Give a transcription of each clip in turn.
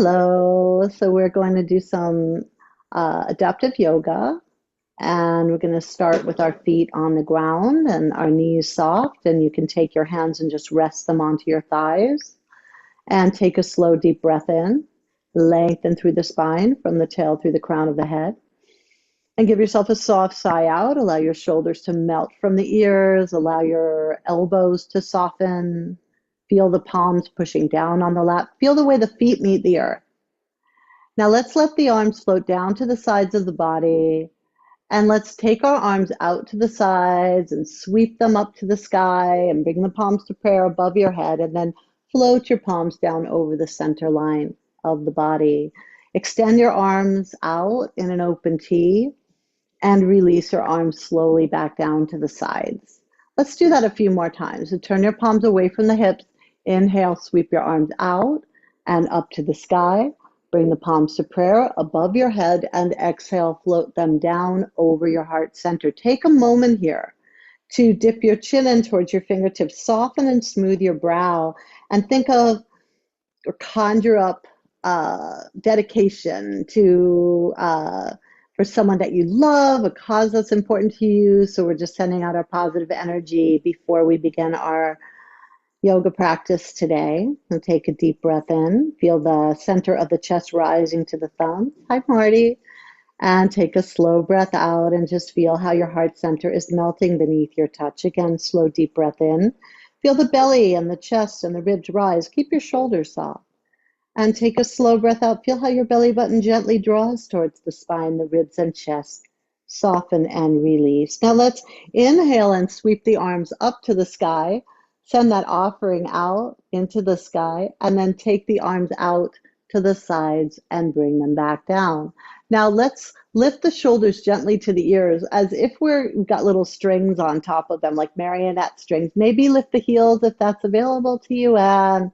Hello. So we're going to do some adaptive yoga, and we're going to start with our feet on the ground and our knees soft. And you can take your hands and just rest them onto your thighs. And take a slow, deep breath in. Lengthen through the spine from the tail through the crown of the head. And give yourself a soft sigh out. Allow your shoulders to melt from the ears. Allow your elbows to soften. Feel the palms pushing down on the lap. Feel the way the feet meet the earth. Now let's let the arms float down to the sides of the body, and let's take our arms out to the sides and sweep them up to the sky and bring the palms to prayer above your head, and then float your palms down over the center line of the body. Extend your arms out in an open T and release your arms slowly back down to the sides. Let's do that a few more times. So turn your palms away from the hips. Inhale, sweep your arms out and up to the sky. Bring the palms to prayer above your head, and exhale, float them down over your heart center. Take a moment here to dip your chin in towards your fingertips, soften and smooth your brow, and think of or conjure up dedication to for someone that you love, a cause that's important to you. So we're just sending out our positive energy before we begin our yoga practice today. And take a deep breath in. Feel the center of the chest rising to the thumbs. Hi, Marty. And take a slow breath out and just feel how your heart center is melting beneath your touch. Again, slow, deep breath in. Feel the belly and the chest and the ribs rise. Keep your shoulders soft. And take a slow breath out. Feel how your belly button gently draws towards the spine, the ribs and chest. Soften and release. Now let's inhale and sweep the arms up to the sky. Send that offering out into the sky, and then take the arms out to the sides and bring them back down. Now let's lift the shoulders gently to the ears as if we've got little strings on top of them, like marionette strings. Maybe lift the heels if that's available to you, and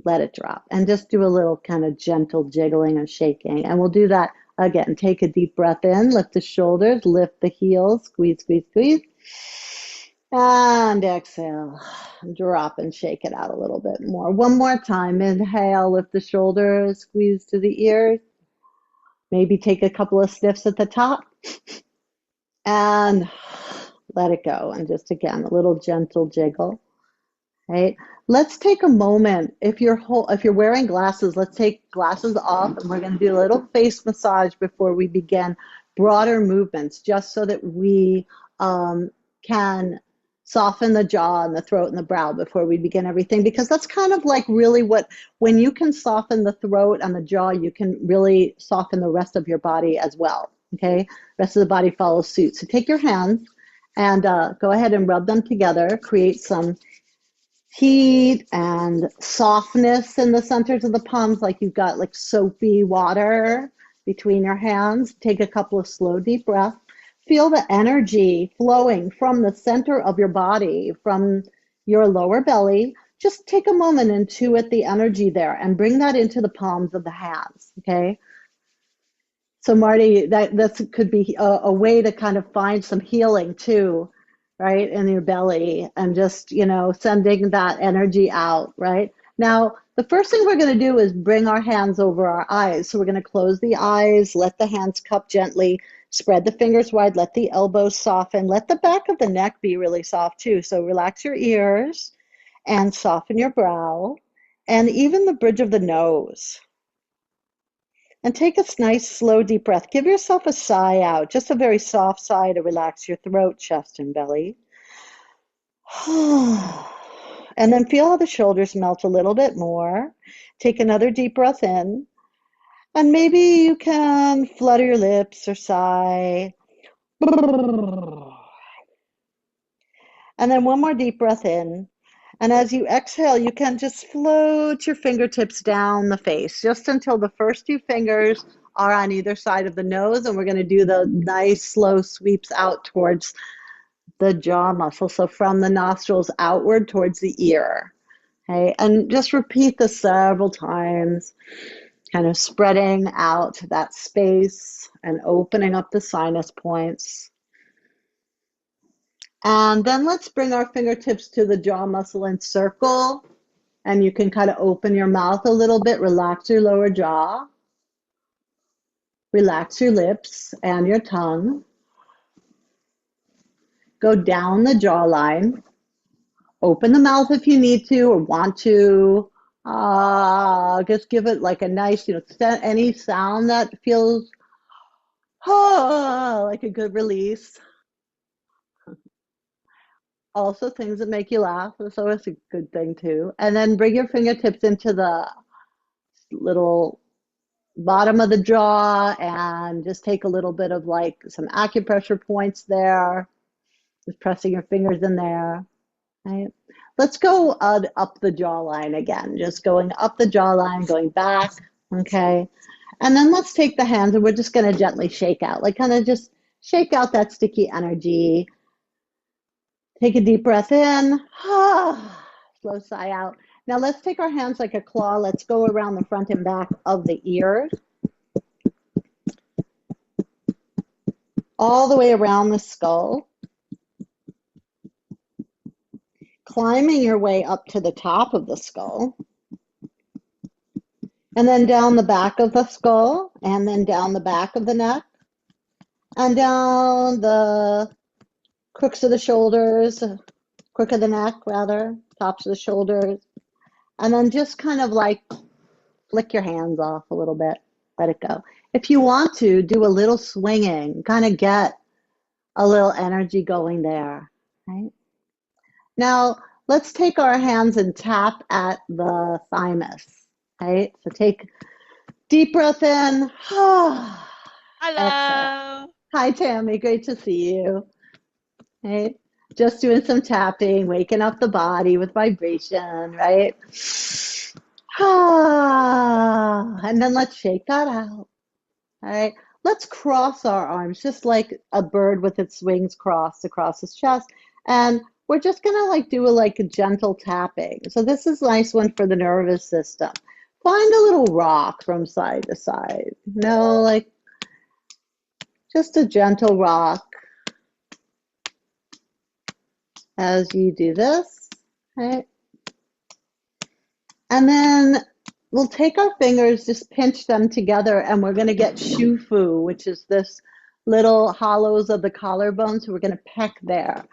let it drop. And just do a little kind of gentle jiggling and shaking. And we'll do that again. Take a deep breath in, lift the shoulders, lift the heels, squeeze, squeeze, squeeze. And exhale, drop and shake it out a little bit more. One more time. Inhale, lift the shoulders, squeeze to the ears. Maybe take a couple of sniffs at the top. And let it go. And just again, a little gentle jiggle. Right? Let's take a moment. If you're wearing glasses, let's take glasses off, and we're going to do a little face massage before we begin broader movements, just so that we can soften the jaw and the throat and the brow before we begin everything, because that's kind of like really when you can soften the throat and the jaw, you can really soften the rest of your body as well. Okay, the rest of the body follows suit. So take your hands and go ahead and rub them together. Create some heat and softness in the centers of the palms, like you've got like soapy water between your hands. Take a couple of slow, deep breaths. Feel the energy flowing from the center of your body, from your lower belly. Just take a moment and intuit the energy there and bring that into the palms of the hands, okay? So Marty, that could be a way to kind of find some healing too, right, in your belly, and just, sending that energy out, right? Now, the first thing we're going to do is bring our hands over our eyes. So we're going to close the eyes, let the hands cup gently, spread the fingers wide, let the elbows soften, let the back of the neck be really soft too. So relax your ears and soften your brow and even the bridge of the nose. And take a nice, slow, deep breath. Give yourself a sigh out, just a very soft sigh to relax your throat, chest, and belly. And then feel how the shoulders melt a little bit more. Take another deep breath in. And maybe you can flutter your lips or sigh. And then one more deep breath in. And as you exhale, you can just float your fingertips down the face, just until the first two fingers are on either side of the nose. And we're going to do the nice slow sweeps out towards the jaw muscle. So from the nostrils outward towards the ear. Okay, and just repeat this several times, kind of spreading out that space and opening up the sinus points. And then let's bring our fingertips to the jaw muscle and circle And you can kind of open your mouth a little bit, relax your lower jaw, relax your lips and your tongue. Go down the jawline. Open the mouth if you need to or want to. Just give it like a nice, any sound that feels like a good release. Also, things that make you laugh is always a good thing too. And then bring your fingertips into the little bottom of the jaw and just take a little bit of like some acupressure points there. Just pressing your fingers in there. Right? Let's go up the jawline again. Just going up the jawline, going back. Okay. And then let's take the hands and we're just going to gently shake out, like kind of just shake out that sticky energy. Take a deep breath in. Slow sigh out. Now let's take our hands like a claw. Let's go around the front and back of the ears. All the way around the skull. Climbing your way up to the top of the skull. And then down the back of the skull. And then down the back of the neck. And down the crooks of the shoulders, crook of the neck rather, tops of the shoulders. And then just kind of like flick your hands off a little bit, let it go. If you want to, do a little swinging, kind of get a little energy going there, right? Now, let's take our hands and tap at the thymus, right? So take deep breath in, exhale. Hello. Hi, Tammy, great to see you. Right? Just doing some tapping, waking up the body with vibration, right? And then let's shake that out. All right. Let's cross our arms, just like a bird with its wings crossed across its chest. And we're just gonna like do a gentle tapping. So this is a nice one for the nervous system. Find a little rock from side to side. Like just a gentle rock. As you do this, right? And then we'll take our fingers, just pinch them together, and we're going to get shufu, which is this little hollows of the collarbone. So we're going to peck there.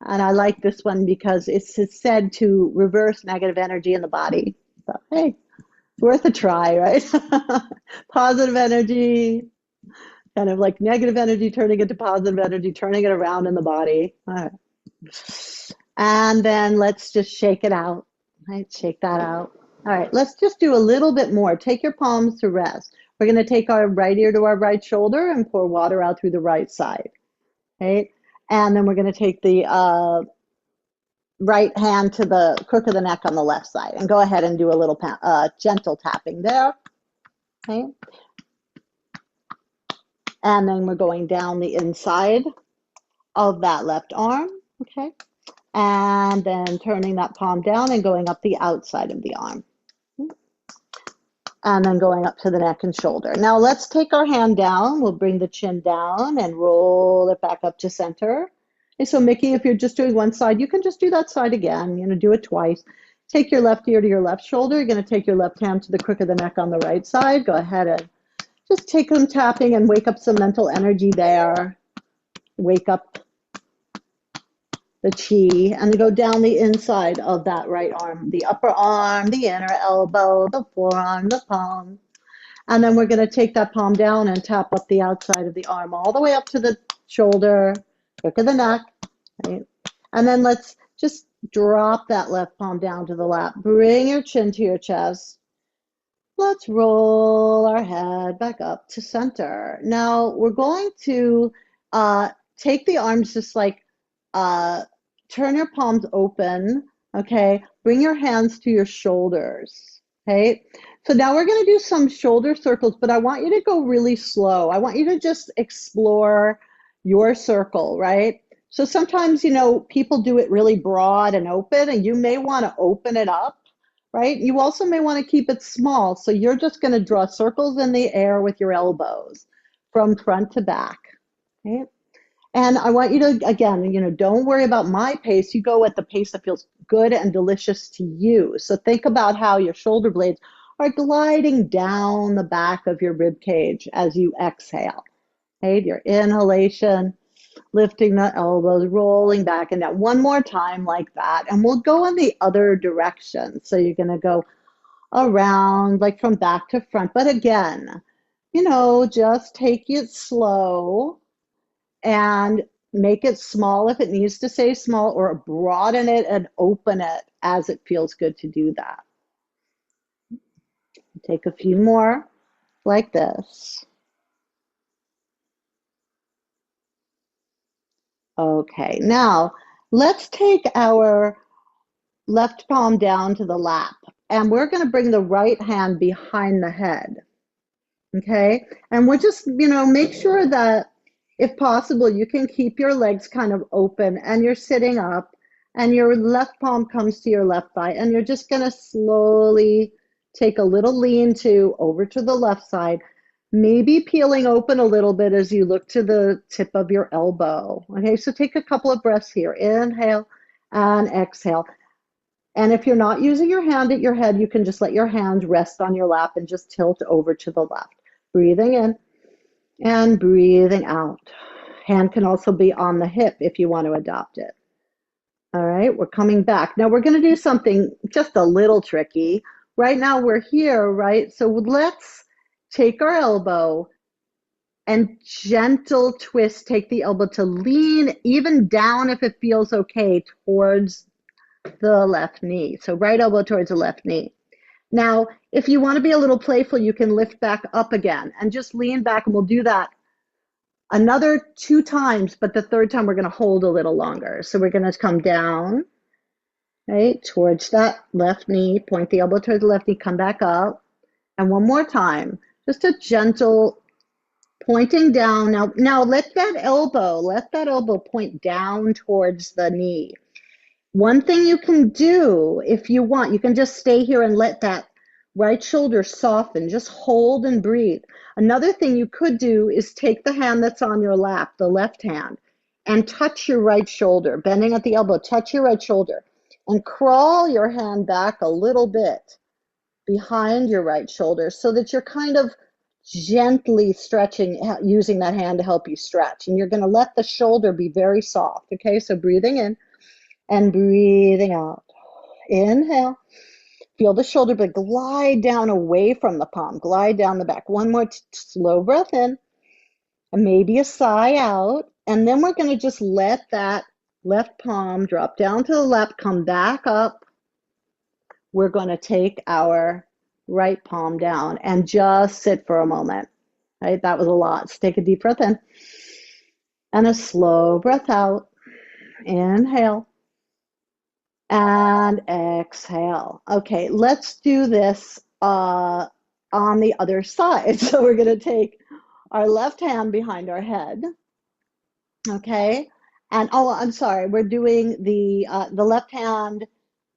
And I like this one because it's said to reverse negative energy in the body. So, hey, it's worth a try, right? Positive energy, kind of like negative energy, turning into positive energy, turning it around in the body. All right. And then let's just shake it out, right? Shake that out. All right, let's just do a little bit more. Take your palms to rest. We're going to take our right ear to our right shoulder and pour water out through the right side, right? And then we're going to take the right hand to the crook of the neck on the left side and go ahead and do a little gentle tapping there, okay? And then we're going down the inside of that left arm, okay? And then turning that palm down and going up the outside of the arm. And then going up to the neck and shoulder. Now let's take our hand down. We'll bring the chin down and roll it back up to center. And so Mickey, if you're just doing one side, you can just do that side again, do it twice. Take your left ear to your left shoulder. You're going to take your left hand to the crook of the neck on the right side. Go ahead and just take some tapping and wake up some mental energy there. Wake up the chi, and go down the inside of that right arm, the upper arm, the inner elbow, the forearm, the palm. And then we're going to take that palm down and tap up the outside of the arm all the way up to the shoulder, crook of the neck, right? And then let's just drop that left palm down to the lap. Bring your chin to your chest. Let's roll our head back up to center. Now we're going to take the arms just like turn your palms open, okay? Bring your hands to your shoulders, okay? So now we're going to do some shoulder circles, but I want you to go really slow. I want you to just explore your circle, right? So sometimes, people do it really broad and open, and you may want to open it up, right? You also may want to keep it small. So you're just going to draw circles in the air with your elbows from front to back, okay? And I want you to, again, don't worry about my pace. You go at the pace that feels good and delicious to you. So think about how your shoulder blades are gliding down the back of your rib cage as you exhale. Right? Your inhalation, lifting the elbows, rolling back and down. One more time like that. And we'll go in the other direction. So you're going to go around, like from back to front. But again, just take it slow and make it small if it needs to stay small, or broaden it and open it as it feels good to do that. Take a few more like this. Okay, now let's take our left palm down to the lap, and we're going to bring the right hand behind the head. Okay, and we're just, make sure that if possible, you can keep your legs kind of open and you're sitting up and your left palm comes to your left thigh, and you're just going to slowly take a little lean to over to the left side, maybe peeling open a little bit as you look to the tip of your elbow. Okay, so take a couple of breaths here. Inhale and exhale. And if you're not using your hand at your head, you can just let your hand rest on your lap and just tilt over to the left. Breathing in and breathing out. Hand can also be on the hip if you want to adopt it. All right, we're coming back. Now we're going to do something just a little tricky. Right now we're here, right? So let's take our elbow and gentle twist. Take the elbow to lean even down if it feels okay towards the left knee. So right elbow towards the left knee. Now, if you want to be a little playful, you can lift back up again and just lean back, and we'll do that another 2 times, but the third time we're going to hold a little longer. So we're going to come down, right, towards that left knee, point the elbow towards the left knee, come back up, and one more time, just a gentle pointing down. Now let that elbow point down towards the knee. One thing you can do, if you want, you can just stay here and let that right shoulder soften. Just hold and breathe. Another thing you could do is take the hand that's on your lap, the left hand, and touch your right shoulder, bending at the elbow, touch your right shoulder, and crawl your hand back a little bit behind your right shoulder so that you're kind of gently stretching, using that hand to help you stretch. And you're going to let the shoulder be very soft. Okay, so breathing in and breathing out. Inhale. Feel the shoulder blade glide down away from the palm, glide down the back. One more slow breath in, and maybe a sigh out. And then we're going to just let that left palm drop down to the lap, come back up. We're going to take our right palm down and just sit for a moment. Right? That was a lot. So take a deep breath in and a slow breath out. Inhale. And exhale. Okay, let's do this on the other side. So we're going to take our left hand behind our head. Okay, and I'm sorry, we're doing the left hand.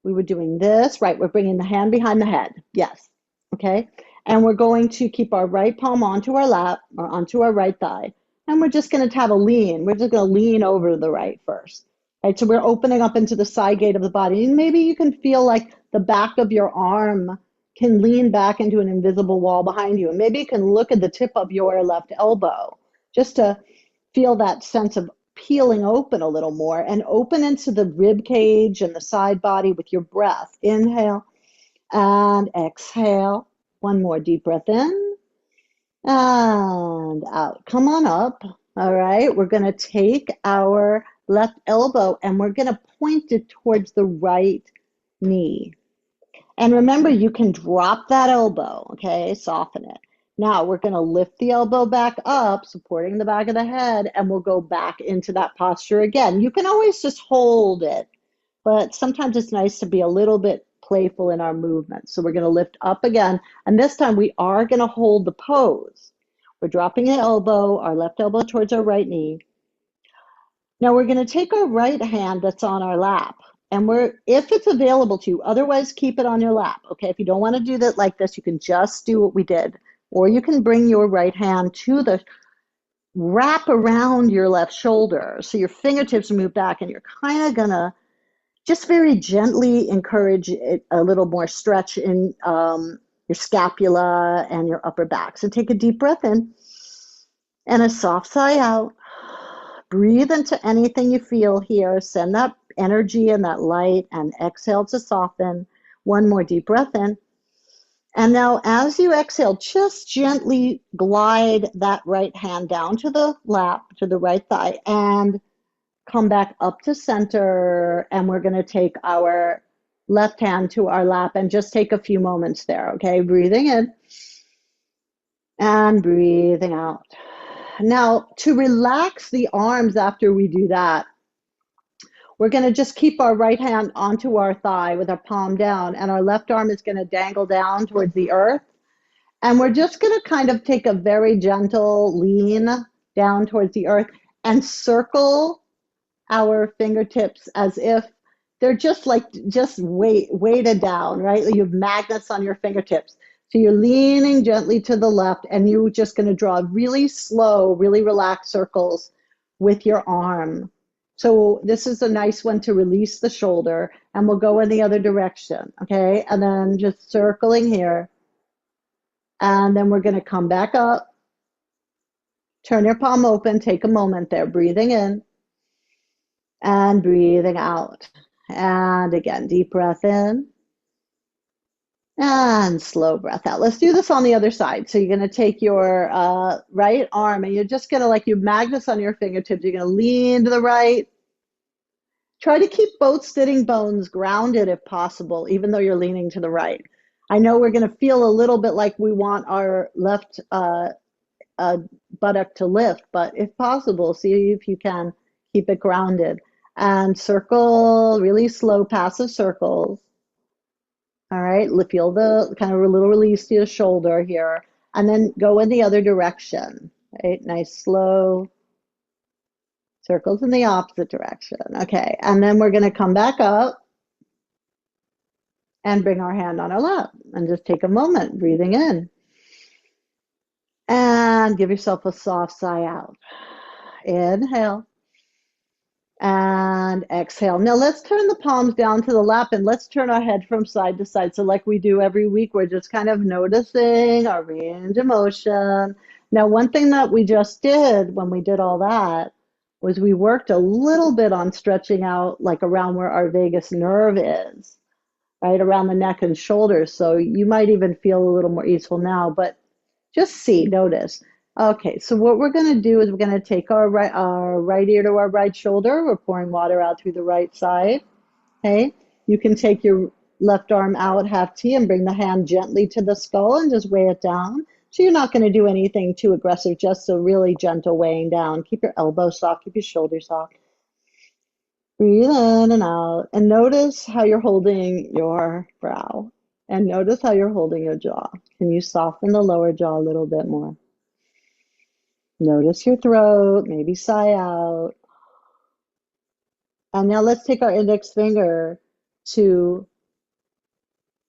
We were doing this, right? We're bringing the hand behind the head. Yes. Okay, and we're going to keep our right palm onto our lap or onto our right thigh, and we're just going to have a lean. We're just going to lean over to the right first. Right, so we're opening up into the side gate of the body. And maybe you can feel like the back of your arm can lean back into an invisible wall behind you. And maybe you can look at the tip of your left elbow just to feel that sense of peeling open a little more and open into the rib cage and the side body with your breath. Inhale and exhale. One more deep breath in and out. Come on up. All right, we're going to take our left elbow and we're going to point it towards the right knee. And remember, you can drop that elbow, okay? Soften it. Now we're going to lift the elbow back up, supporting the back of the head, and we'll go back into that posture again. You can always just hold it, but sometimes it's nice to be a little bit playful in our movement. So we're going to lift up again, and this time we are going to hold the pose. We're dropping the elbow, our left elbow towards our right knee. Now we're going to take our right hand that's on our lap, and if it's available to you, otherwise keep it on your lap. Okay, if you don't want to do that like this, you can just do what we did, or you can bring your right hand to wrap around your left shoulder, so your fingertips move back, and you're kind of gonna just very gently encourage a little more stretch in your scapula and your upper back. So take a deep breath in and a soft sigh out. Breathe into anything you feel here. Send that energy and that light and exhale to soften. One more deep breath in. And now, as you exhale, just gently glide that right hand down to the lap, to the right thigh, and come back up to center. And we're going to take our left hand to our lap and just take a few moments there. Okay, breathing in and breathing out. Now, to relax the arms after we do that, we're going to just keep our right hand onto our thigh with our palm down, and our left arm is going to dangle down towards the earth. And we're just going to kind of take a very gentle lean down towards the earth and circle our fingertips as if they're just like weighted down, right? You have magnets on your fingertips. So you're leaning gently to the left, and you're just going to draw really slow, really relaxed circles with your arm. So this is a nice one to release the shoulder, and we'll go in the other direction, okay? And then just circling here. And then we're going to come back up. Turn your palm open, take a moment there, breathing in and breathing out. And again, deep breath in and slow breath out. Let's do this on the other side. So you're going to take your right arm, and you're just going to, like you magnets on your fingertips, you're going to lean to the right. Try to keep both sitting bones grounded if possible, even though you're leaning to the right. I know we're going to feel a little bit like we want our left buttock to lift, but if possible, see if you can keep it grounded. And circle really slow, passive circles. All right, feel the kind of a little release to your shoulder here, and then go in the other direction. Right, nice slow circles in the opposite direction. Okay, and then we're going to come back up and bring our hand on our lap, and just take a moment, breathing in, and give yourself a soft sigh out. Inhale. And exhale. Now let's turn the palms down to the lap, and let's turn our head from side to side. So like we do every week, we're just kind of noticing our range of motion. Now, one thing that we just did when we did all that was we worked a little bit on stretching out like around where our vagus nerve is, right around the neck and shoulders. So you might even feel a little more easeful now, but just see, notice. Okay, so what we're going to do is we're going to take our right ear to our right shoulder. We're pouring water out through the right side. Okay, you can take your left arm out half T and bring the hand gently to the skull and just weigh it down. So you're not going to do anything too aggressive, just a really gentle weighing down. Keep your elbows soft, keep your shoulders soft. Breathe in and out, and notice how you're holding your brow, and notice how you're holding your jaw. Can you soften the lower jaw a little bit more? Notice your throat, maybe sigh out. And now let's take our index finger to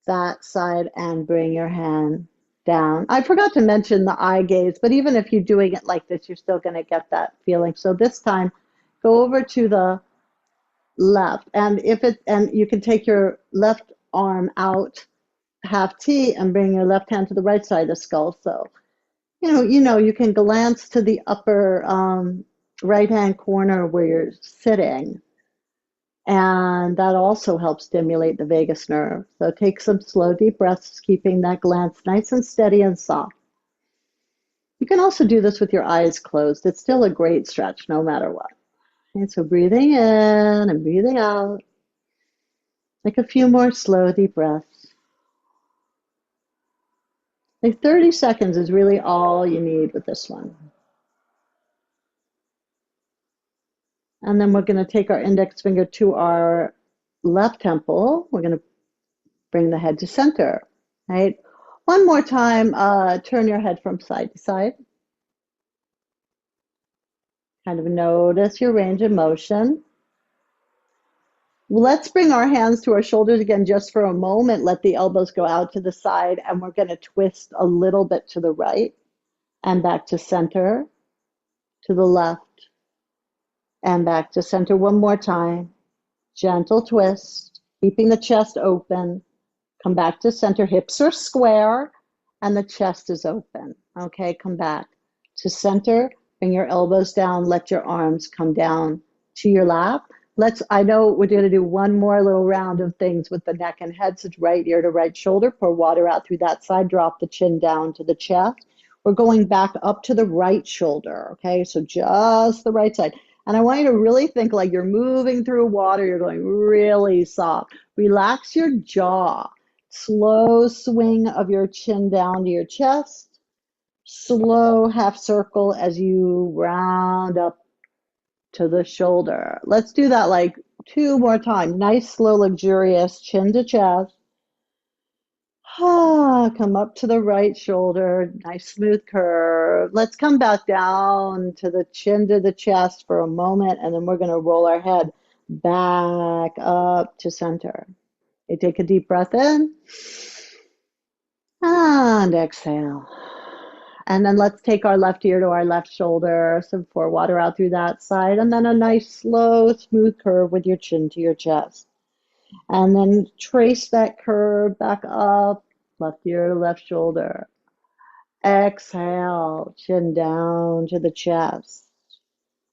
that side and bring your hand down. I forgot to mention the eye gaze, but even if you're doing it like this, you're still going to get that feeling. So this time, go over to the left, and you can take your left arm out half T and bring your left hand to the right side of the skull. So you can glance to the upper right-hand corner where you're sitting, and that also helps stimulate the vagus nerve. So take some slow, deep breaths, keeping that glance nice and steady and soft. You can also do this with your eyes closed. It's still a great stretch no matter what. And so breathing in and breathing out. Take a few more slow, deep breaths. Like 30 seconds is really all you need with this one. And then we're going to take our index finger to our left temple. We're going to bring the head to center, right? One more time, turn your head from side to side. Kind of notice your range of motion. Let's bring our hands to our shoulders again just for a moment. Let the elbows go out to the side, and we're going to twist a little bit to the right and back to center, to the left, and back to center one more time. Gentle twist, keeping the chest open. Come back to center. Hips are square and the chest is open. Okay, come back to center. Bring your elbows down. Let your arms come down to your lap. I know we're going to do one more little round of things with the neck and head. So it's right ear to right shoulder. Pour water out through that side. Drop the chin down to the chest. We're going back up to the right shoulder. Okay, so just the right side. And I want you to really think like you're moving through water. You're going really soft. Relax your jaw. Slow swing of your chin down to your chest. Slow half circle as you round up to the shoulder. Let's do that like 2 more times. Nice, slow, luxurious chin to chest. Come up to the right shoulder. Nice, smooth curve. Let's come back down to the chin to the chest for a moment, and then we're going to roll our head back up to center. Okay, take a deep breath in. And exhale. And then let's take our left ear to our left shoulder. So pour water out through that side. And then a nice, slow, smooth curve with your chin to your chest. And then trace that curve back up, left ear to left shoulder. Exhale, chin down to the chest.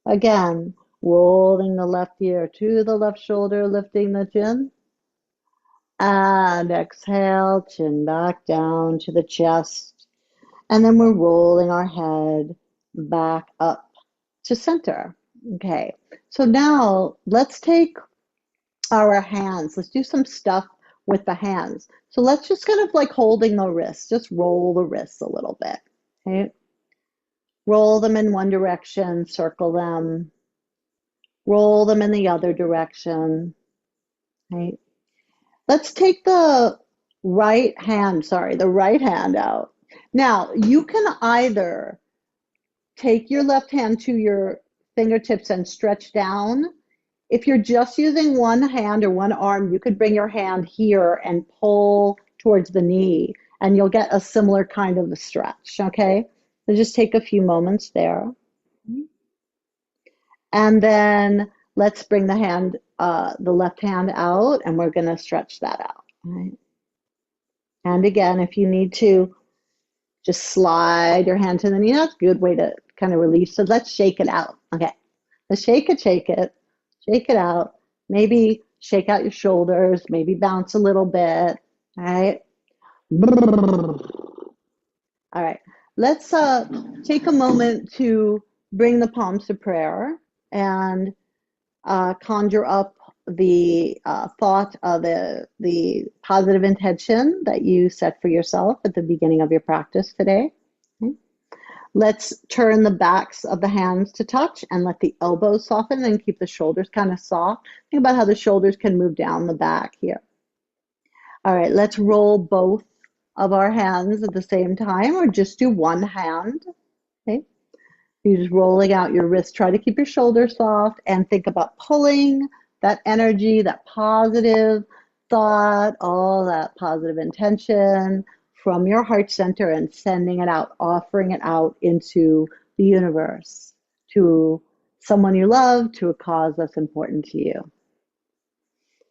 Again, rolling the left ear to the left shoulder, lifting the chin. And exhale, chin back down to the chest. And then we're rolling our head back up to center. Okay, so now let's take our hands. Let's do some stuff with the hands. So let's just kind of like holding the wrists, just roll the wrists a little bit. Okay, roll them in one direction, circle them, roll them in the other direction. Okay. Let's take the right hand out. Now, you can either take your left hand to your fingertips and stretch down. If you're just using one hand or one arm, you could bring your hand here and pull towards the knee, and you'll get a similar kind of a stretch, okay? So just take a few moments there. And then let's bring the left hand out, and we're going to stretch that out. Right? And again, if you need to, just slide your hand to the knee. That's a good way to kind of release. So let's shake it out. Okay, let's shake it out. Maybe shake out your shoulders, maybe bounce a little bit. All right. All right. Let's take a moment to bring the palms to prayer and conjure up the thought of the positive intention that you set for yourself at the beginning of your practice today. Okay. Let's turn the backs of the hands to touch and let the elbows soften and keep the shoulders kind of soft. Think about how the shoulders can move down the back here. All right, let's roll both of our hands at the same time, or just do one hand. Okay. You're just rolling out your wrist. Try to keep your shoulders soft and think about pulling that energy, that positive thought, all that positive intention from your heart center and sending it out, offering it out into the universe, to someone you love, to a cause that's important to you.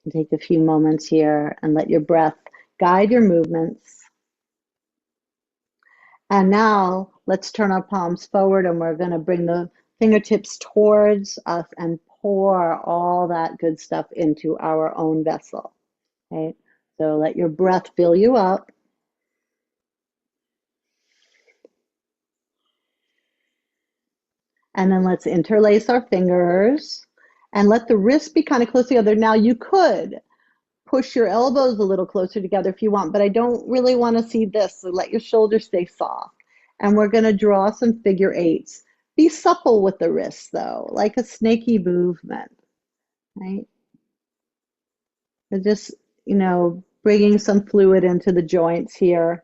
And take a few moments here and let your breath guide your movements. And now let's turn our palms forward, and we're going to bring the fingertips towards us and pour all that good stuff into our own vessel. Okay? So let your breath fill you up. And then let's interlace our fingers and let the wrists be kind of close together. Now you could push your elbows a little closer together if you want, but I don't really want to see this. So let your shoulders stay soft. And we're going to draw some figure eights. Be supple with the wrists, though, like a snaky movement, right? And just, bringing some fluid into the joints here.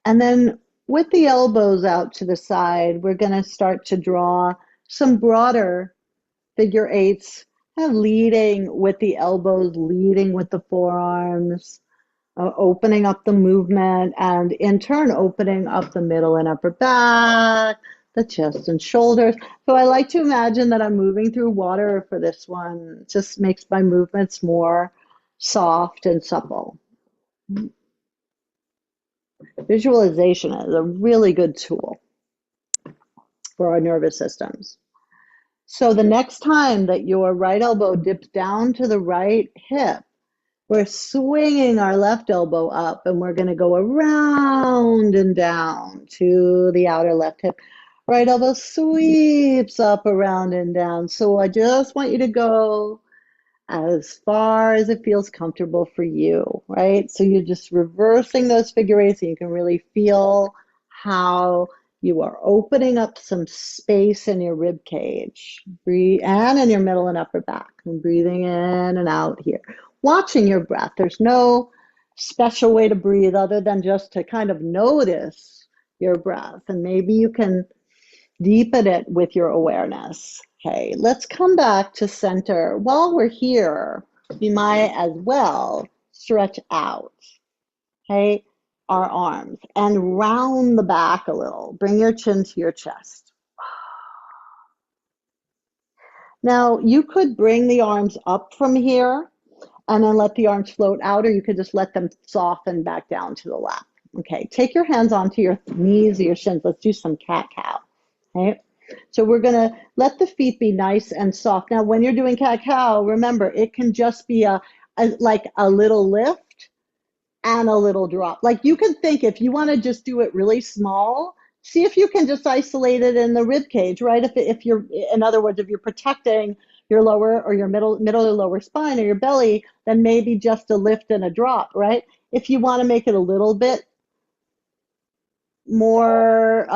And then with the elbows out to the side, we're going to start to draw some broader figure eights, kind of leading with the elbows, leading with the forearms, opening up the movement, and in turn, opening up the middle and upper back, the chest and shoulders. So I like to imagine that I'm moving through water for this one. It just makes my movements more soft and supple. Visualization is a really good tool for our nervous systems. So the next time that your right elbow dips down to the right hip, we're swinging our left elbow up and we're going to go around and down to the outer left hip. Right elbow sweeps up, around, and down. So I just want you to go as far as it feels comfortable for you, right? So you're just reversing those figure eights and you can really feel how you are opening up some space in your rib cage. Breathe, and in your middle and upper back. And breathing in and out here. Watching your breath. There's no special way to breathe other than just to kind of notice your breath. And maybe you can deepen it with your awareness. Okay, let's come back to center. While we're here, we might as well stretch out, okay, our arms and round the back a little. Bring your chin to your chest. Now, you could bring the arms up from here and then let the arms float out, or you could just let them soften back down to the lap. Okay, take your hands onto your knees or your shins. Let's do some cat-cow. Okay, so we're going to let the feet be nice and soft. Now, when you're doing cat-cow, remember, it can just be like a little lift and a little drop. Like you can think if you want to just do it really small, see if you can just isolate it in the rib cage, right? If you're, in other words, if you're protecting your lower or your middle or lower spine or your belly, then maybe just a lift and a drop, right? If you want to make it a little bit more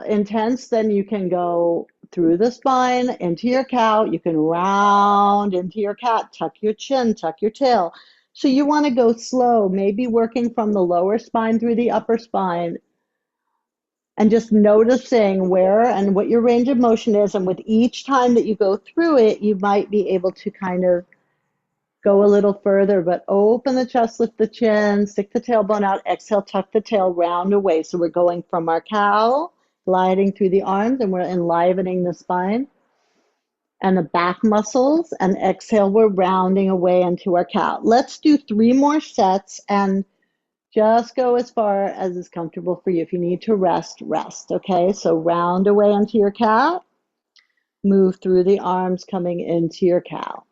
intense, then you can go through the spine into your cow. You can round into your cat, tuck your chin, tuck your tail. So you want to go slow, maybe working from the lower spine through the upper spine and just noticing where and what your range of motion is. And with each time that you go through it, you might be able to kind of go a little further, but open the chest, lift the chin, stick the tailbone out, exhale, tuck the tail, round away. So we're going from our cow, gliding through the arms, and we're enlivening the spine and the back muscles, and exhale, we're rounding away into our cow. Let's do 3 more sets and just go as far as is comfortable for you. If you need to rest, rest, okay? So round away into your cat, move through the arms coming into your cow.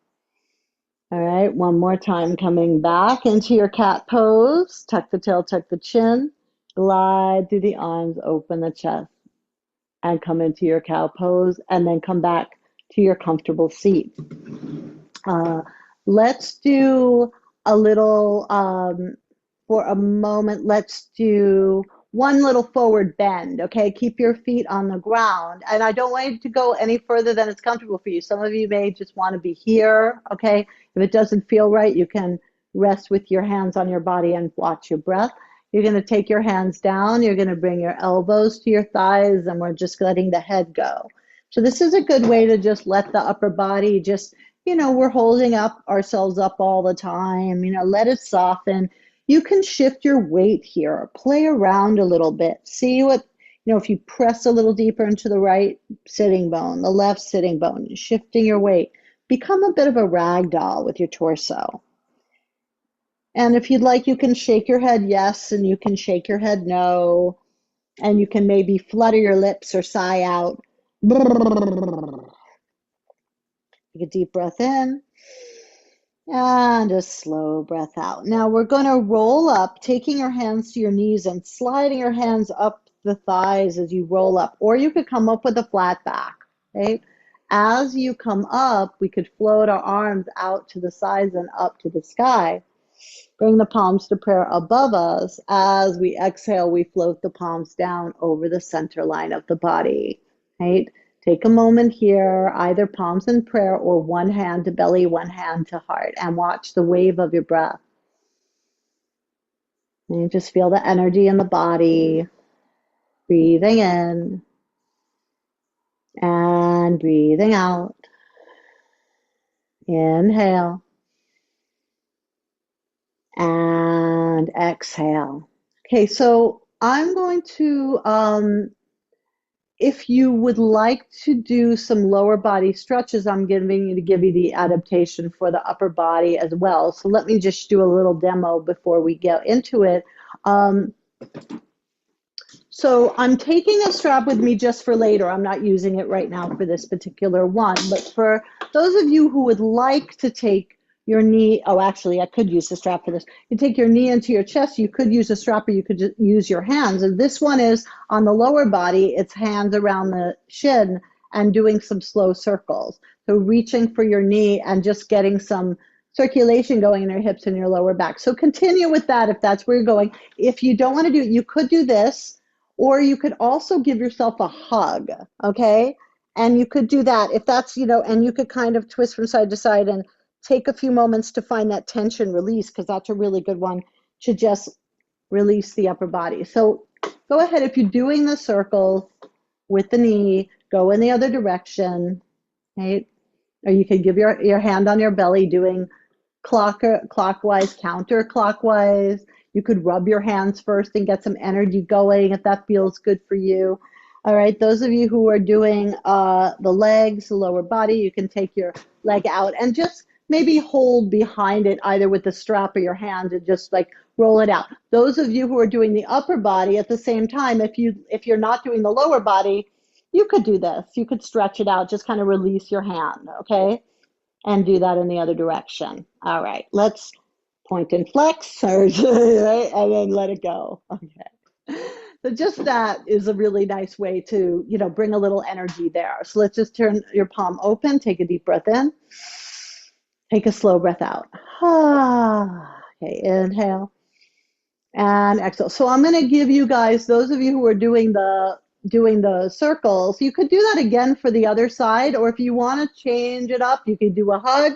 All right, one more time, coming back into your cat pose. Tuck the tail, tuck the chin, glide through the arms, open the chest, and come into your cow pose, and then come back to your comfortable seat. Uh, let's do a little, for a moment, let's do one little forward bend, okay? Keep your feet on the ground. And I don't want you to go any further than it's comfortable for you. Some of you may just want to be here, okay? If it doesn't feel right, you can rest with your hands on your body and watch your breath. You're going to take your hands down. You're going to bring your elbows to your thighs, and we're just letting the head go. So this is a good way to just let the upper body just, we're holding up ourselves up all the time, let it soften. You can shift your weight here, play around a little bit. See what, if you press a little deeper into the right sitting bone, the left sitting bone, shifting your weight. Become a bit of a rag doll with your torso. And if you'd like, you can shake your head yes, and you can shake your head no, and you can maybe flutter your lips or sigh out. Take a deep breath in. And a slow breath out. Now we're going to roll up, taking your hands to your knees and sliding your hands up the thighs as you roll up. Or you could come up with a flat back. Okay? As you come up, we could float our arms out to the sides and up to the sky. Bring the palms to prayer above us. As we exhale, we float the palms down over the center line of the body. Right? Take a moment here, either palms in prayer or one hand to belly, one hand to heart, and watch the wave of your breath. And you just feel the energy in the body, breathing in and breathing out. Inhale and exhale. Okay, so I'm going to If you would like to do some lower body stretches, I'm giving you to give you the adaptation for the upper body as well. So let me just do a little demo before we get into it. Um, so I'm taking a strap with me just for later. I'm not using it right now for this particular one, but for those of you who would like to take your knee, oh, actually, I could use the strap for this. You take your knee into your chest, you could use a strap or you could just use your hands. And this one is on the lower body, it's hands around the shin and doing some slow circles. So reaching for your knee and just getting some circulation going in your hips and your lower back. So continue with that if that's where you're going. If you don't want to do it, you could do this, or you could also give yourself a hug, okay? And you could do that if that's, and you could kind of twist from side to side and take a few moments to find that tension release, because that's a really good one to just release the upper body. So go ahead, if you're doing the circle with the knee, go in the other direction, right? Or you could give your hand on your belly doing clockwise, counterclockwise. You could rub your hands first and get some energy going if that feels good for you. All right, those of you who are doing the legs, the lower body, you can take your leg out and just maybe hold behind it either with the strap or your hand and just like roll it out. Those of you who are doing the upper body at the same time, if you're not doing the lower body, you could do this. You could stretch it out, just kind of release your hand, okay? And do that in the other direction. All right, let's point and flex, right? And then let it go. Okay. So just that is a really nice way to, bring a little energy there. So let's just turn your palm open, take a deep breath in, take a slow breath out. Okay, inhale and exhale. So I'm going to give you guys, those of you who are doing the circles, you could do that again for the other side, or if you want to change it up, you could do a hug.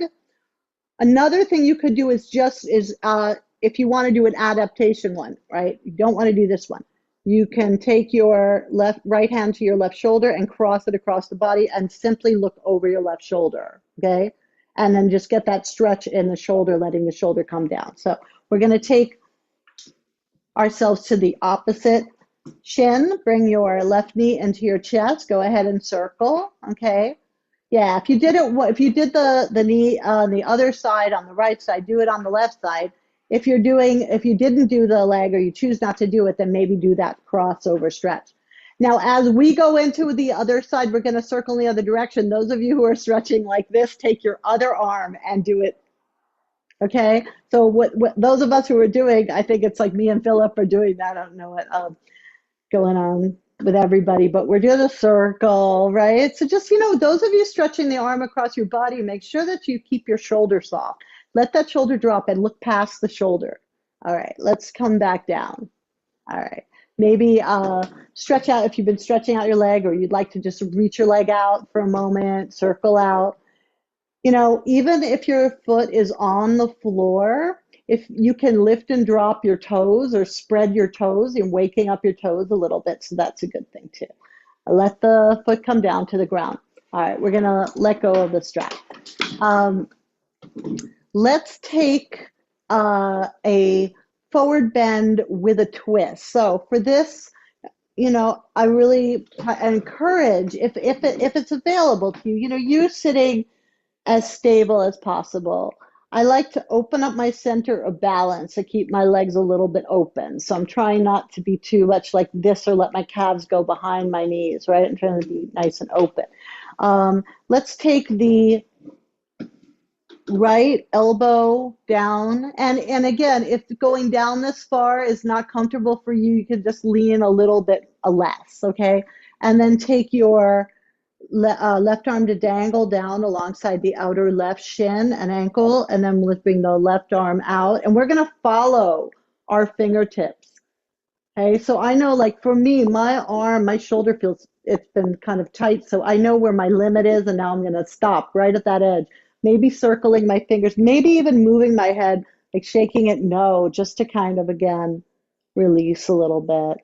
Another thing you could do is if you want to do an adaptation one, right? You don't want to do this one. You can take your right hand to your left shoulder and cross it across the body and simply look over your left shoulder, okay? And then just get that stretch in the shoulder, letting the shoulder come down. So we're going to take ourselves to the opposite shin. Bring your left knee into your chest. Go ahead and circle, okay? Yeah, if you did the knee on the other side, on the right side, do it on the left side. If you didn't do the leg or you choose not to do it, then maybe do that crossover stretch. Now, as we go into the other side, we're going to circle in the other direction. Those of you who are stretching like this, take your other arm and do it. Okay, so what those of us who are doing, I think it's like me and Philip are doing that. I don't know what going on with everybody, but we're doing a circle, right? So just, those of you stretching the arm across your body, make sure that you keep your shoulder soft. Let that shoulder drop and look past the shoulder. All right, let's come back down. All right, maybe stretch out if you've been stretching out your leg, or you'd like to just reach your leg out for a moment, circle out. Even if your foot is on the floor, if you can lift and drop your toes or spread your toes, you're waking up your toes a little bit, so that's a good thing too. Let the foot come down to the ground. All right, we're gonna let go of the strap. Let's take a forward bend with a twist. So for this, I really encourage, if it's available to you, you sitting as stable as possible. I like to open up my center of balance to keep my legs a little bit open. So I'm trying not to be too much like this or let my calves go behind my knees, right? I'm trying to be nice and open. Let's take the right elbow down. And again, if going down this far is not comfortable for you, you can just lean a little bit less, okay? And then take your left arm to dangle down alongside the outer left shin and ankle, and then let's bring the left arm out. And we're going to follow our fingertips. Okay, so I know, like for me, my shoulder it's been kind of tight, so I know where my limit is, and now I'm going to stop right at that edge. Maybe circling my fingers, maybe even moving my head, like shaking it no, just to kind of, again, release a little bit.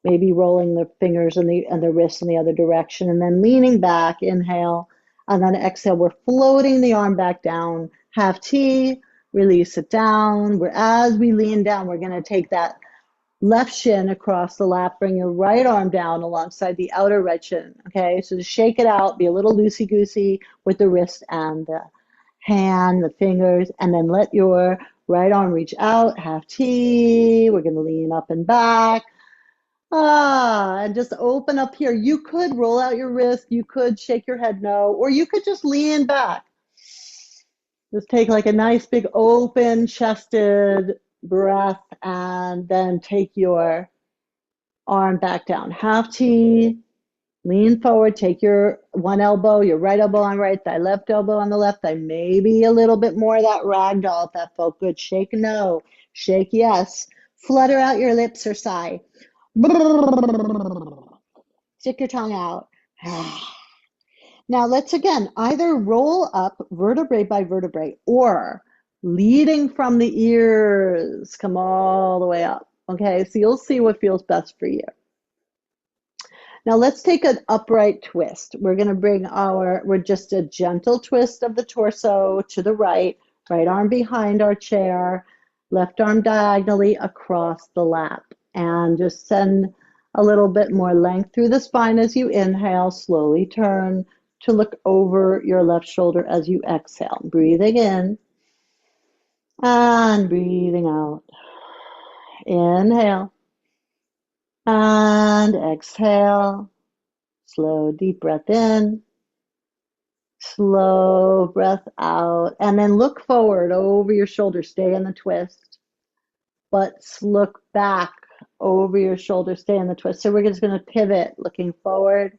Maybe rolling the fingers and the wrists in the other direction, and then leaning back, inhale, and then exhale. We're floating the arm back down, half T, release it down. As we lean down, we're going to take that Left shin across the lap. Bring your right arm down alongside the outer right shin. Okay, so just shake it out. Be a little loosey-goosey with the wrist and the hand, the fingers, and then let your right arm reach out, half T. We're going to lean up and back. And just open up here. You could roll out your wrist, you could shake your head no, or you could just lean back. Just take like a nice big open chested breath and then take your arm back down. Half T, lean forward, take your one elbow, your right elbow on right thigh, left elbow on the left thigh, maybe a little bit more of that ragdoll if that felt good. Shake no, shake yes. Flutter out your lips or sigh. Stick your tongue out. Now let's again either roll up vertebrae by vertebrae or leading from the ears, come all the way up. Okay, so you'll see what feels best for you. Now let's take an upright twist. We're going to bring we're just a gentle twist of the torso to the right, right arm behind our chair, left arm diagonally across the lap. And just send a little bit more length through the spine as you inhale. Slowly turn to look over your left shoulder as you exhale. Breathing in and breathing out. Inhale and exhale. Slow, deep breath in, slow breath out, and then look forward over your shoulder. Stay in the twist, but look back over your shoulder. Stay in the twist. So we're just going to pivot, looking forward,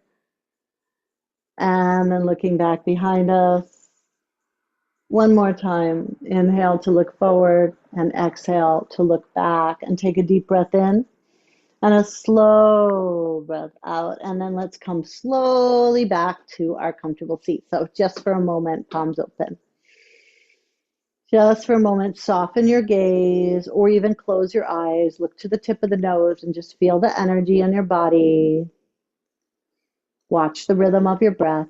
and then looking back behind us. One more time. Inhale to look forward, and exhale to look back, and take a deep breath in. And a slow breath out. And then let's come slowly back to our comfortable seat. So just for a moment, palms open. Just for a moment, soften your gaze or even close your eyes. Look to the tip of the nose and just feel the energy in your body. Watch the rhythm of your breath.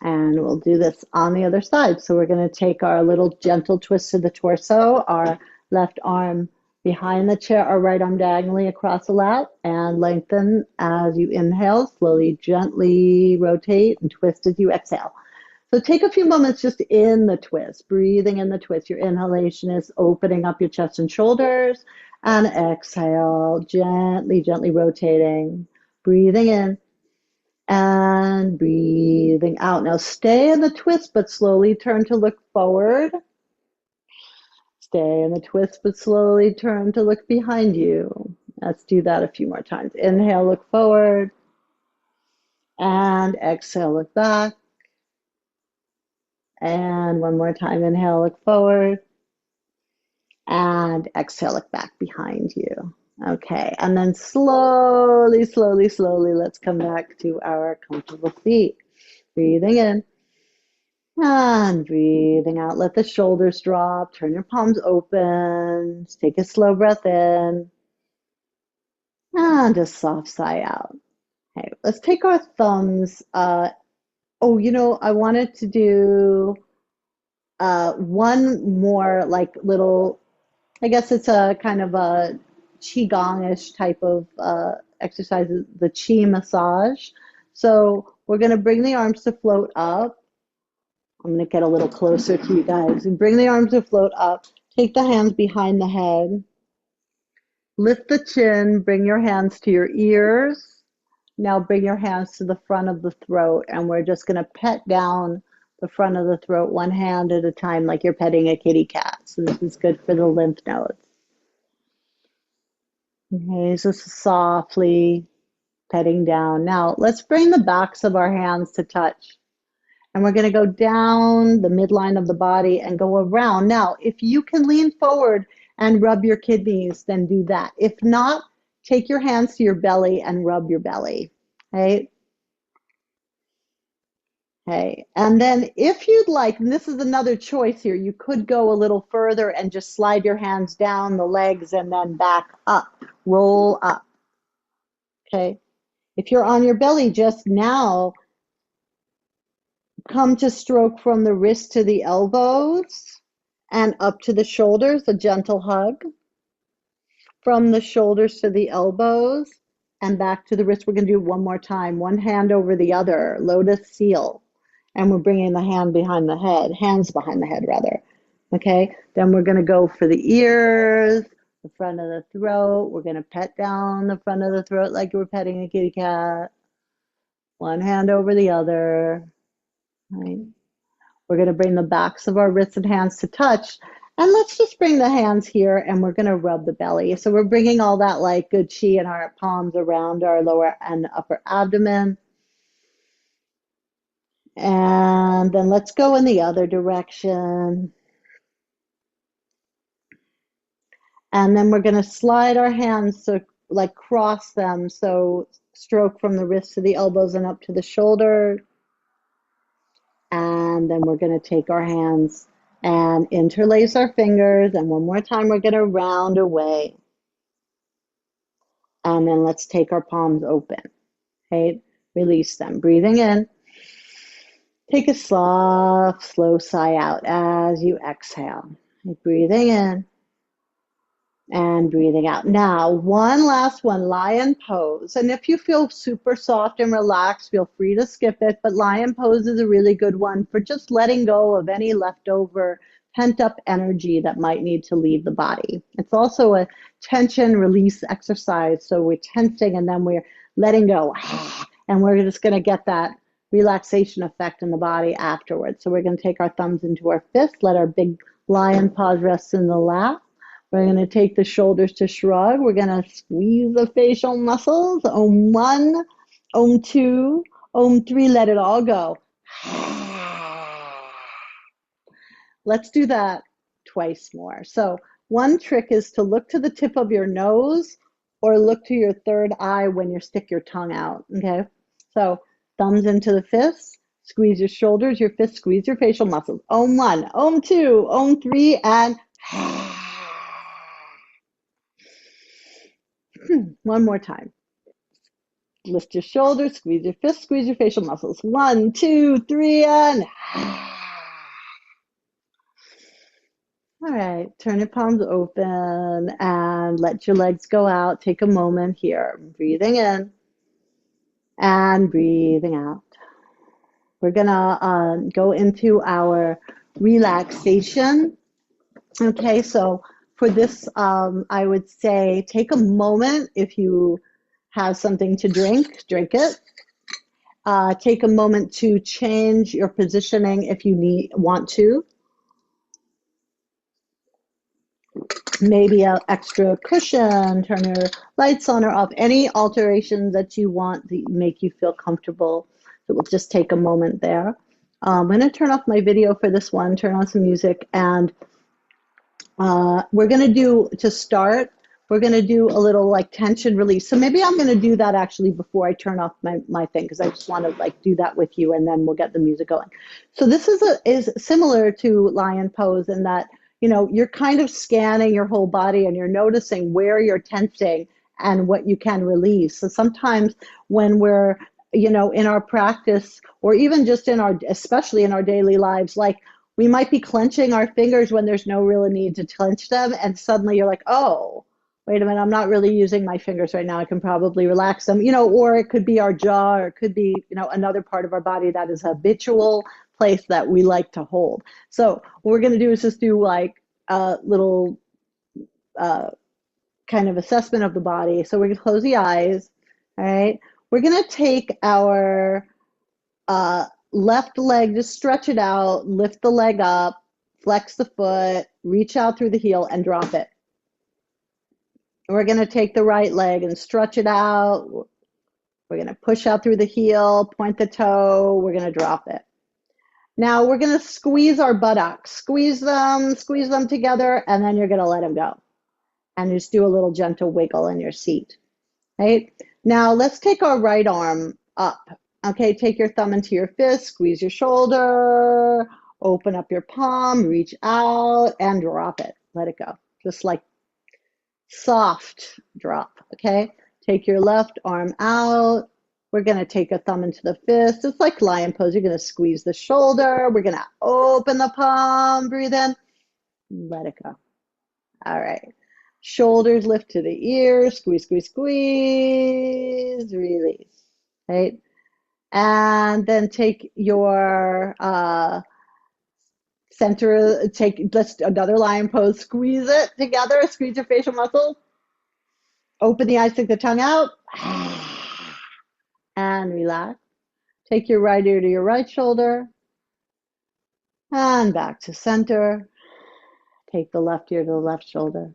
And we'll do this on the other side. So we're going to take our little gentle twist to the torso, our left arm behind the chair, our right arm diagonally across the lap, and lengthen as you inhale. Slowly, gently rotate and twist as you exhale. So take a few moments just in the twist, breathing in the twist. Your inhalation is opening up your chest and shoulders, and exhale, gently, gently rotating. Breathing in and breathing out. Now stay in the twist, but slowly turn to look forward. Stay in the twist, but slowly turn to look behind you. Let's do that a few more times. Inhale, look forward. And exhale, look back. And one more time, inhale, look forward. And exhale, look back behind you. Okay, and then slowly, slowly, slowly, let's come back to our comfortable seat. Breathing in. And breathing out, let the shoulders drop, turn your palms open, take a slow breath in, and just soft sigh out. Okay, let's take our thumbs. I wanted to do one more like little, I guess it's a kind of a qigong-ish type of exercise, the chi massage. So we're going to bring the arms to float up. I'm going to get a little closer to you guys and bring the arms to float up. Take the hands behind the head. Lift the chin. Bring your hands to your ears. Now bring your hands to the front of the throat, and we're just going to pet down the front of the throat one hand at a time like you're petting a kitty cat. So this is good for the lymph nodes. Okay, so softly petting down. Now let's bring the backs of our hands to touch. And we're going to go down the midline of the body and go around. Now, if you can lean forward and rub your kidneys, then do that. If not, take your hands to your belly and rub your belly. Okay? Okay. And then if you'd like, and this is another choice here, you could go a little further and just slide your hands down the legs and then back up, roll up. Okay? If you're on your belly just now, Come to stroke from the wrist to the elbows and up to the shoulders, a gentle hug. From the shoulders to the elbows and back to the wrist. We're going to do it one more time. One hand over the other, lotus seal. And we're bringing the hand behind the head, hands behind the head rather. Okay, then we're going to go for the ears, the front of the throat. We're going to pet down the front of the throat like you were petting a kitty cat. One hand over the other. Right? We're going to bring the backs of our wrists and hands to touch. And let's just bring the hands here and we're going to rub the belly. So we're bringing all that like good chi in our palms around our lower and upper abdomen. And then let's go in the other direction. And then we're going to slide our hands so like cross them. So stroke from the wrists to the elbows and up to the shoulder. And then we're going to take our hands and interlace our fingers. And one more time, we're going to round away. And then let's take our palms open. Okay, release them. Breathing in. Take a soft, slow sigh out as you exhale. Breathing in and breathing out. Now, one last one, lion pose. And if you feel super soft and relaxed, feel free to skip it. But lion pose is a really good one for just letting go of any leftover pent up energy that might need to leave the body. It's also a tension release exercise. So we're tensing and then we're letting go. And we're just going to get that relaxation effect in the body afterwards. So we're going to take our thumbs into our fists, let our big lion paws rest in the lap. We're going to take the shoulders to shrug. We're going to squeeze the facial muscles. Om 1, Om 2, Om 3. Let it all go. Let's do that twice more. So one trick is to look to the tip of your nose or look to your third eye when you stick your tongue out. Okay. So thumbs into the fists. Squeeze your shoulders, your fists, squeeze your facial muscles. Om 1, Om 2, Om 3, and one more time. Lift your shoulders, squeeze your fists, squeeze your facial muscles. 1, 2, 3, and all right, turn your palms open and let your legs go out. Take a moment here. Breathing in and breathing out. We're going to go into our relaxation. Okay, so for this, I would say take a moment. If you have something to drink, drink it. Take a moment to change your positioning if you want to. Maybe an extra cushion, turn your lights on or off, any alterations that you want that make you feel comfortable. So we'll just take a moment there. I'm going to turn off my video for this one, turn on some music, and we're going to do, to start, we're going to do a little like tension release. So maybe I'm going to do that actually before I turn off my thing, because I just want to like do that with you and then we'll get the music going. So this is similar to lion pose in that, you know, you're kind of scanning your whole body and you're noticing where you're tensing and what you can release. So sometimes when we're, you know, in our practice or even just in our, especially in our daily lives, like we might be clenching our fingers when there's no real need to clench them. And suddenly you're like, oh, wait a minute, I'm not really using my fingers right now. I can probably relax them, you know, or it could be our jaw, or it could be, you know, another part of our body that is a habitual place that we like to hold. So what we're going to do is just do like a little kind of assessment of the body. So we're going to close the eyes. All right. We're going to take our left leg, just stretch it out, lift the leg up, flex the foot, reach out through the heel and drop it. We're going to take the right leg and stretch it out. We're going to push out through the heel, point the toe. We're going to drop it. Now we're going to squeeze our buttocks. Squeeze them together, and then you're going to let them go. And just do a little gentle wiggle in your seat. Right? Now let's take our right arm up. Okay, take your thumb into your fist, squeeze your shoulder, open up your palm, reach out, and drop it. Let it go. Just like soft drop, okay? Take your left arm out, We're going to take a thumb into the fist. It's like lion pose. You're going to squeeze the shoulder. We're going to open the palm. Breathe in. Let it go. All right. Shoulders lift to the ears. Squeeze, squeeze, squeeze. Release. Right? And then take your center, let's another lion pose. Squeeze it together. Squeeze your facial muscles. Open the eyes, stick the tongue out. And relax. Take your right ear to your right shoulder. And back to center. Take the left ear to the left shoulder.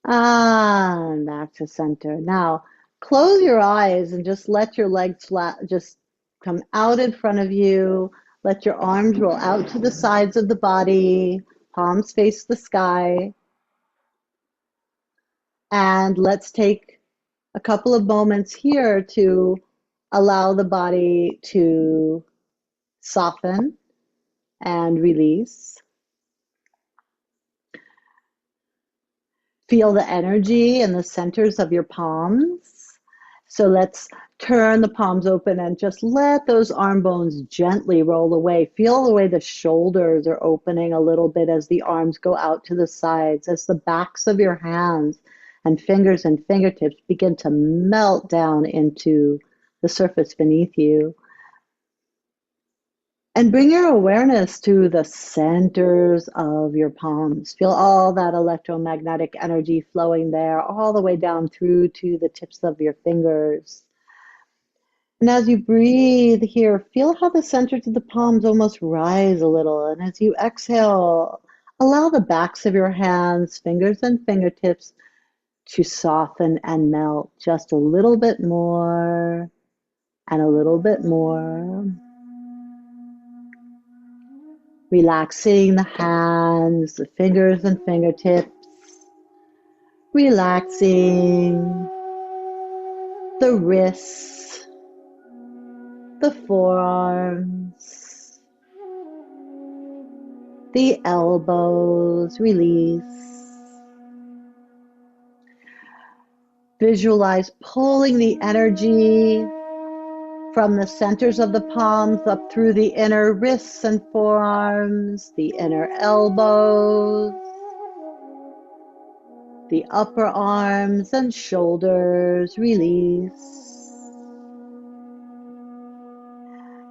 And back to center. Now, close your eyes and just let your legs flat, just come out in front of you. Let your arms roll out to the sides of the body. Palms face the sky. And let's take a couple of moments here to allow the body to soften and release. Feel the energy in the centers of your palms. So let's turn the palms open and just let those arm bones gently roll away. Feel the way the shoulders are opening a little bit as the arms go out to the sides, as the backs of your hands and fingers and fingertips begin to melt down into the surface beneath you. And bring your awareness to the centers of your palms. Feel all that electromagnetic energy flowing there, all the way down through to the tips of your fingers. And as you breathe here, feel how the centers of the palms almost rise a little. And as you exhale, allow the backs of your hands, fingers, and fingertips to soften and melt just a little bit more and a little bit more. Relaxing the hands, the fingers and fingertips. Relaxing the wrists, the forearms, the elbows. Release. Visualize pulling the energy from the centers of the palms up through the inner wrists and forearms, the inner elbows, the upper arms and shoulders. Release.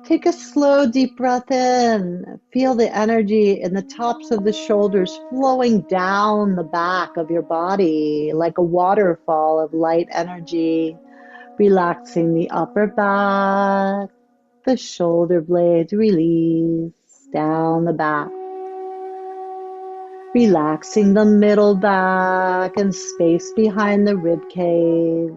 Take a slow, deep breath in. Feel the energy in the tops of the shoulders flowing down the back of your body like a waterfall of light energy. Relaxing the upper back, the shoulder blades. Release down the back. Relaxing the middle back and space behind the rib cage.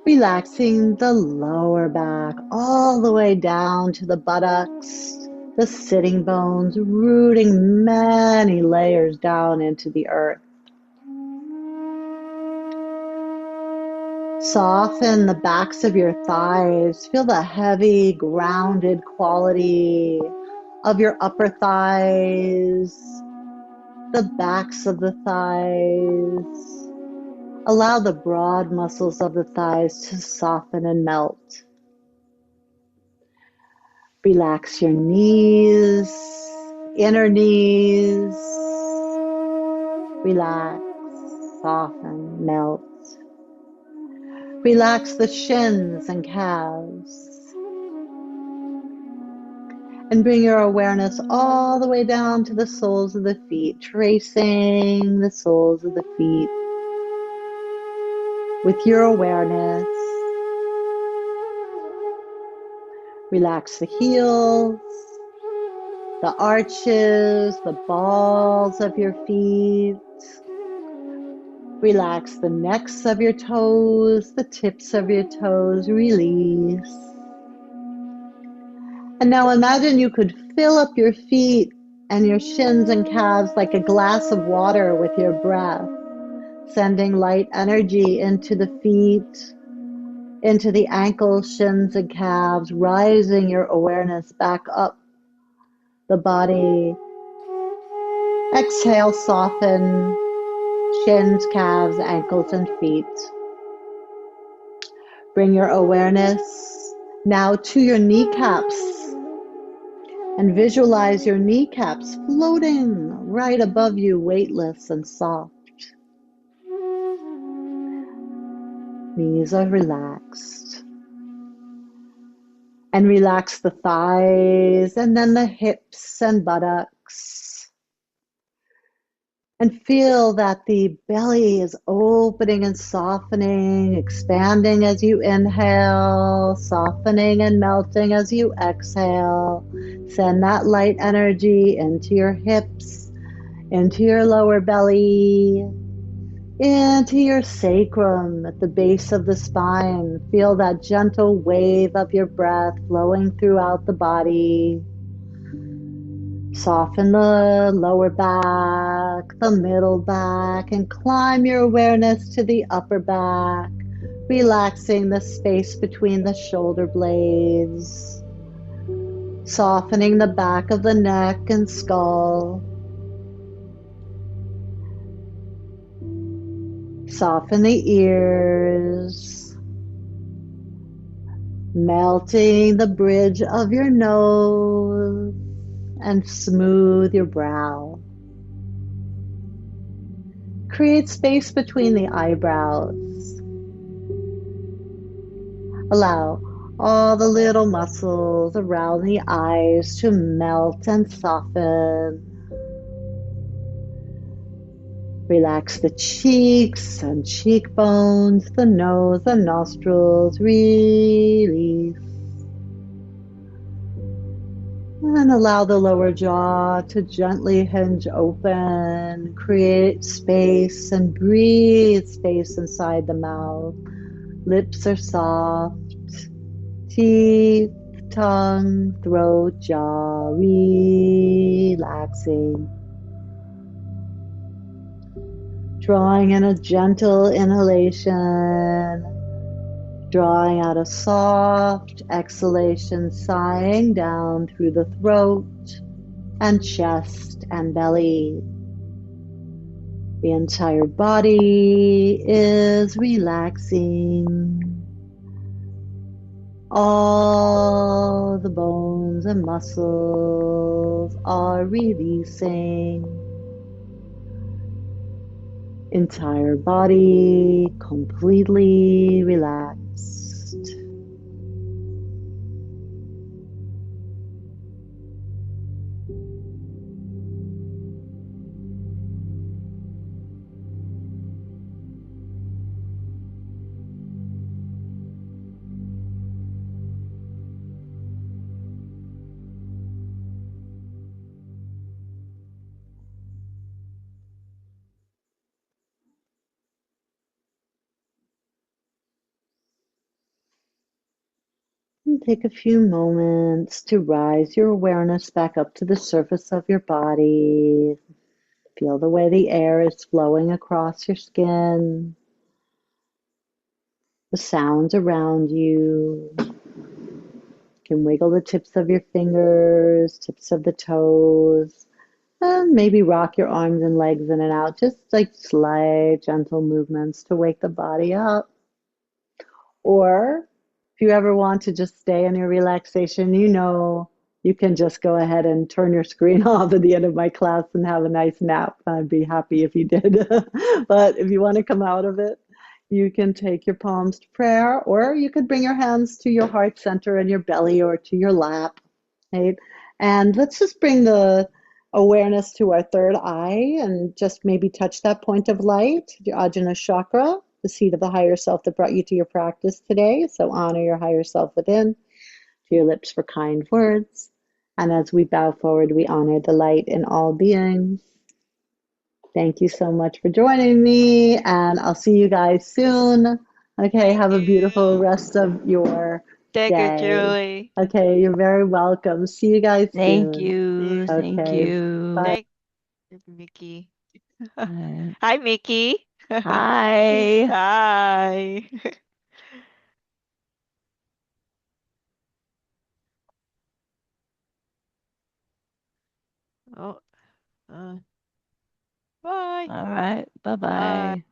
Relaxing the lower back all the way down to the buttocks, the sitting bones, rooting many layers down into the earth. Soften the backs of your thighs. Feel the heavy, grounded quality of your upper thighs, the backs of the thighs. Allow the broad muscles of the thighs to soften and melt. Relax your knees, inner knees. Relax, soften, melt. Relax the shins and calves. And bring your awareness all the way down to the soles of the feet, tracing the soles of the feet with your awareness. Relax the heels, the arches, the balls of your feet. Relax the necks of your toes, the tips of your toes. Release. And now imagine you could fill up your feet and your shins and calves like a glass of water with your breath, sending light energy into the feet, into the ankles, shins, and calves, rising your awareness back up the body. Exhale, soften. shins, calves, ankles, and feet. Bring your awareness now to your kneecaps and visualize your kneecaps floating right above you, weightless and soft. Knees are relaxed. And relax the thighs and then the hips and buttocks. And feel that the belly is opening and softening, expanding as you inhale, softening and melting as you exhale. Send that light energy into your hips, into your lower belly, into your sacrum at the base of the spine. Feel that gentle wave of your breath flowing throughout the body. Soften the lower back, the middle back, and climb your awareness to the upper back, relaxing the space between the shoulder blades, softening the back of the neck and skull. Soften the ears, melting the bridge of your nose, and smooth your brow. Create space between the eyebrows. Allow all the little muscles around the eyes to melt and soften. Relax the cheeks and cheekbones, the nose and nostrils. Release. And allow the lower jaw to gently hinge open. Create space and breathe space inside the mouth. Lips are soft. Teeth, tongue, throat, jaw, relaxing. Drawing in a gentle inhalation, drawing out a soft exhalation, sighing down through the throat and chest and belly. The entire body is relaxing. All the bones and muscles are releasing. Entire body completely relaxed. And take a few moments to rise your awareness back up to the surface of your body. Feel the way the air is flowing across your skin, the sounds around you. You can wiggle the tips of your fingers, tips of the toes, and maybe rock your arms and legs in and out, just like slight, gentle movements to wake the body up. Or if you ever want to just stay in your relaxation, you can just go ahead and turn your screen off at the end of my class and have a nice nap. I'd be happy if you did. But if you want to come out of it, you can take your palms to prayer, or you could bring your hands to your heart center and your belly or to your lap, right? And let's just bring the awareness to our third eye and just maybe touch that point of light, the Ajna chakra, the seat of the higher self that brought you to your practice today. So honor your higher self within, to your lips for kind words. And as we bow forward, we honor the light in all beings. Thank you so much for joining me, and I'll see you guys soon. Okay, Thank have a beautiful you. rest of your Thank you, day. Julie. Okay, you're very welcome. See you guys Thank soon. you. See Thank Okay, you. bye. Thank you, Mickey. Uh, Hi, Mickey. hi. Hi. Oh, uh, Bye. All right. Bye. Bye-bye.